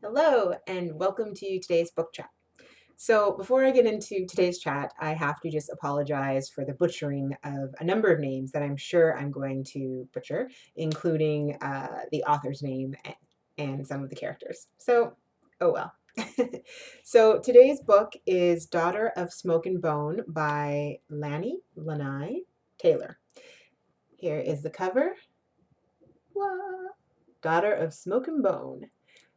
Hello, and welcome to today's book chat. So, before I get into today's chat, I have to just apologize for the butchering of a number of names that I'm sure I'm going to butcher, including the author's name and some of the characters. So, oh well. So, today's book is Daughter of Smoke and Bone by Laini Taylor. Here is the cover. Wah! Daughter of Smoke and Bone.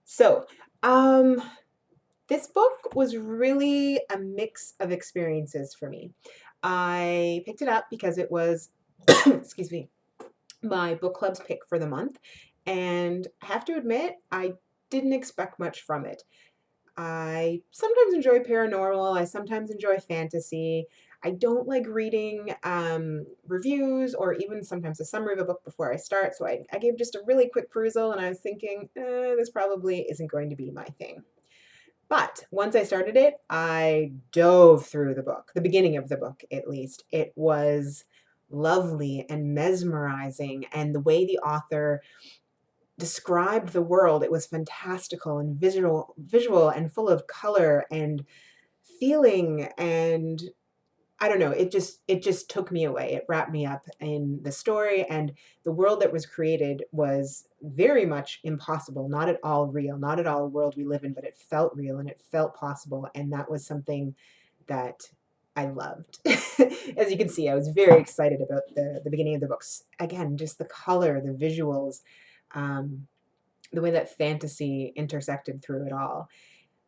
So, um, this book was really a mix of experiences for me. I picked it up because it was, excuse me, my book club's pick for the month. And I have to admit, I didn't expect much from it. I sometimes enjoy paranormal, I sometimes enjoy fantasy. I don't like reading reviews or even sometimes a summary of a book before I start. So I gave just a really quick perusal and I was thinking, this probably isn't going to be my thing. But once I started it, I dove through the book, the beginning of the book at least. It was lovely and mesmerizing, and the way the author described the world, it was fantastical and visual and full of color and feeling, and I don't know, it just took me away. It wrapped me up in the story, and the world that was created was very much impossible, not at all real, not at all a world we live in, but it felt real and it felt possible, and that was something that I loved. As you can see, I was very excited about the beginning of the books. Again, just the color, the visuals, um, the way that fantasy intersected through it all.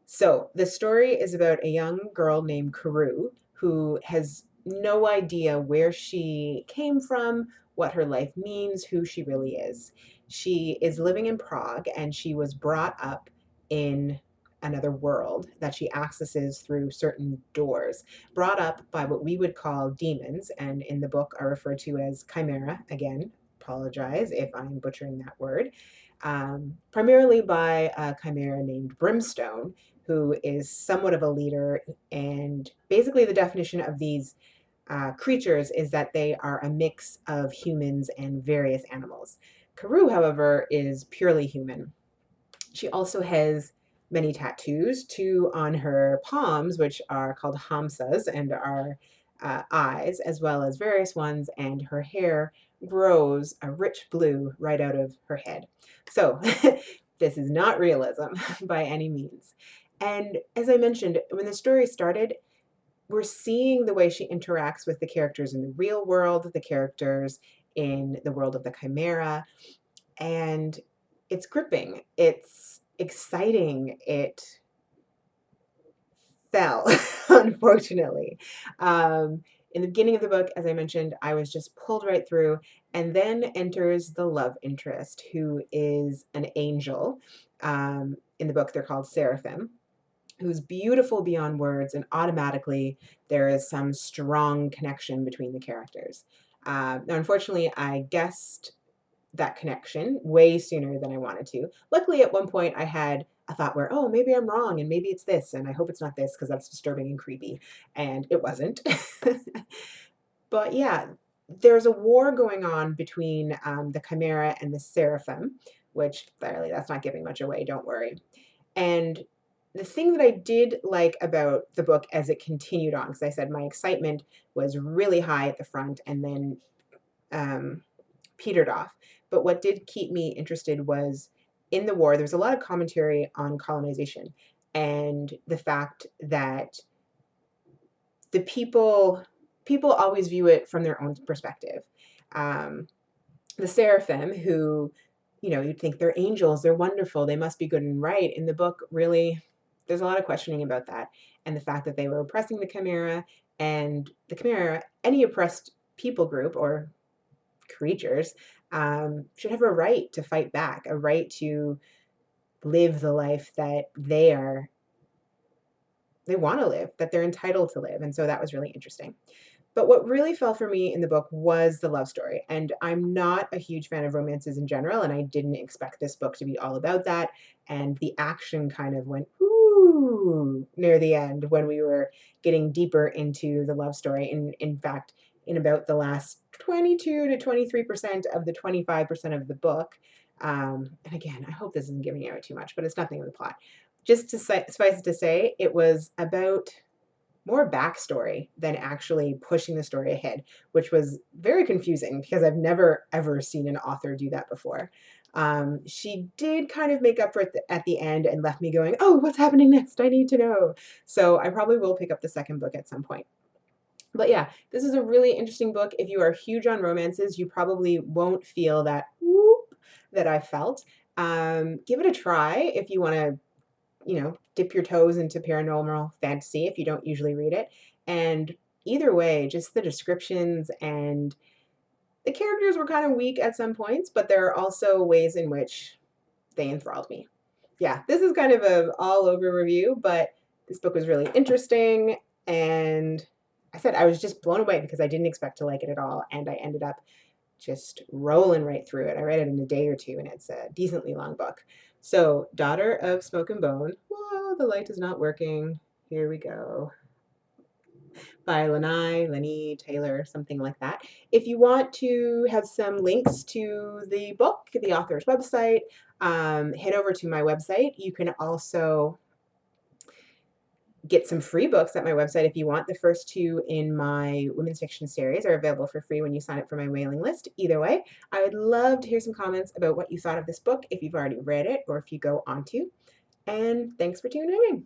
So the story is about a young girl named Karu who has no idea where she came from, what her life means, who she really is. She is living in Prague and she was brought up in another world that she accesses through certain doors, brought up by what we would call demons, and in the book are referred to as chimera. Again, apologize if I'm butchering that word. Primarily by a chimera named Brimstone, who is somewhat of a leader. And basically, the definition of these creatures is that they are a mix of humans and various animals. Karu, however, is purely human. She also has many tattoos, two on her palms, which are called hamsas and are eyes, as well as various ones, and her hair grows a rich blue right out of her head. So, this is not realism by any means. And as I mentioned, when the story started, we're seeing the way she interacts with the characters in the real world, the characters in the world of the chimera, and it's gripping. It's exciting. It fell, unfortunately. In the beginning of the book, as I mentioned, I was just pulled right through, and then enters the love interest, who is an angel. In the book, they're called seraphim, who's beautiful beyond words, and automatically there is some strong connection between the characters. Now, unfortunately, I guessed that connection way sooner than I wanted to. Luckily, at one point, I had a thought where, oh, maybe I'm wrong and maybe it's this, and I hope it's not this because that's disturbing and creepy. And it wasn't. But yeah, there's a war going on between the Chimera and the Seraphim, which clearly that's not giving much away, don't worry. And the thing that I did like about the book as it continued on, because I said my excitement was really high at the front and then um, petered off. But what did keep me interested was in the war, there was a lot of commentary on colonization and the fact that the people always view it from their own perspective. Um, the seraphim, who, you'd think they're angels, they're wonderful, they must be good and right. In the book, really, there's a lot of questioning about that and the fact that they were oppressing the chimera, and the chimera, any oppressed people group or creatures, should have a right to fight back, a right to live the life that they want to live, that they're entitled to live. And so that was really interesting. But what really fell for me in the book was the love story. And I'm not a huge fan of romances in general, and I didn't expect this book to be all about that. And the action kind of went, ooh, near the end when we were getting deeper into the love story. And in fact, in about the last 22 to 23% of the 25% of the book, And again, I hope this isn't giving away too much, but it's nothing of the plot. Just to suffice it to say, it was about more backstory than actually pushing the story ahead, which was very confusing because I've never ever seen an author do that before. She did kind of make up for it at the end and left me going, oh, what's happening next? I need to know. So I probably will pick up the second book at some point. But yeah, this is a really interesting book. If you are huge on romances, you probably won't feel that whoop that I felt. Give it a try if you want to, dip your toes into paranormal fantasy if you don't usually read it. And either way, just the descriptions and the characters were kind of weak at some points, but there are also ways in which they enthralled me. Yeah, this is kind of a all over review, but this book was really interesting, and I said I was just blown away because I didn't expect to like it at all, and I ended up just rolling right through it. I read it in a day or two, and it's a decently long book. So, Daughter of Smoke and Bone. Whoa, the light is not working. Here we go. By Laini, Taylor, something like that. If you want to have some links to the book, the author's website, head over to my website. You can also get some free books at my website if you want. The first two in my women's fiction series are available for free when you sign up for my mailing list. Either way, I would love to hear some comments about what you thought of this book if you've already read it or if you go on to. And thanks for tuning in.